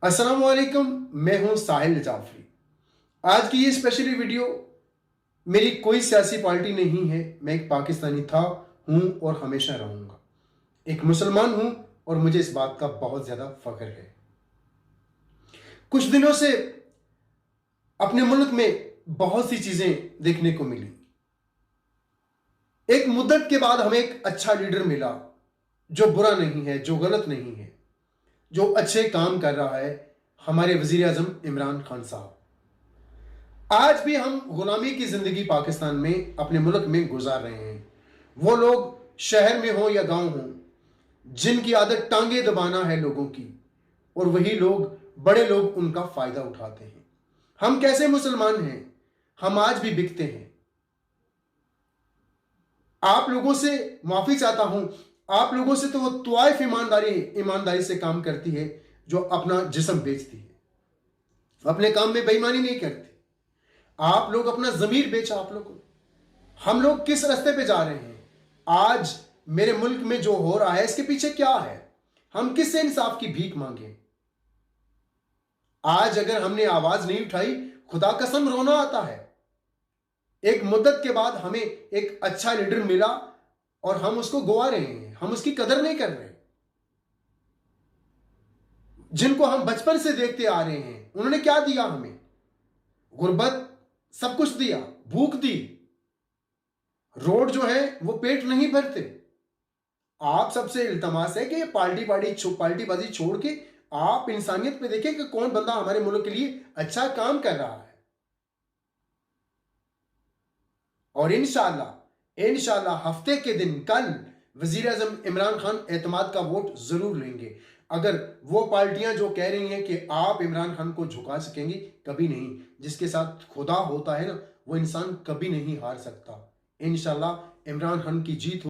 अस्सलाम वालेकुम। मैं हूं साहिल जाफरी। आज की ये स्पेशली वीडियो मेरी कोई सियासी पार्टी नहीं है। मैं एक पाकिस्तानी था, हूं और हमेशा रहूंगा। एक मुसलमान हूं और मुझे इस बात का बहुत ज्यादा फख्र है। कुछ दिनों से अपने मुल्क में बहुत सी चीजें देखने को मिली। एक मुद्दत के बाद हमें एक अच्छा लीडर मिला जो बुरा नहीं है, जो गलत नहीं है, जो अच्छे काम कर रहा है। हमारे वजीर आजम इमरान खान साहब। आज भी हम गुलामी की जिंदगी पाकिस्तान में अपने मुल्क में गुजार रहे हैं। वो लोग शहर में हो या गांव हो, जिनकी आदत टांगे दबाना है लोगों की, और वही लोग, बड़े लोग, उनका फायदा उठाते हैं। हम कैसे मुसलमान हैं? हम आज भी बिकते हैं। आप लोगों से माफी चाहता हूं। आप लोगों से तो वो तवाइफ ईमानदारी से काम करती है जो अपना जिस्म बेचती है, अपने काम में बेईमानी नहीं करती। आप लोग अपना जमीर बेचा। आप लोग, हम लोग किस रास्ते पे जा रहे हैं? आज मेरे मुल्क में जो हो रहा है, इसके पीछे क्या है? हम किससे इंसाफ की भीख मांगे? आज अगर हमने आवाज नहीं उठाई, खुदा कसम रोना आता है। एक मुद्दत के बाद हमें एक अच्छा लीडर मिला और हम उसको गवा रहे हैं, हम उसकी कदर नहीं कर रहे। जिनको हम बचपन से देखते आ रहे हैं, उन्होंने क्या दिया हमें? गुर्बत, सब कुछ दिया, भूख दी, रोड जो है वो पेट नहीं भरते। आप सबसे इल्तमास है कि ये पार्टीबाजी छोड़ के आप इंसानियत पे देखें कि कौन बंदा हमारे मुल्क के लिए अच्छा काम कर रहा है। और इंशाल्लाह हफ्ते के दिन कल वजीर आजम इमरान खान एतमाद का वोट जरूर लेंगे। अगर वो पार्टियां जो कह रही हैं कि आप इमरान खान को झुका सकेंगे, कभी नहीं। जिसके साथ खुदा होता है ना, वो इंसान कभी नहीं हार सकता। इंशाल्लाह इमरान खान की जीत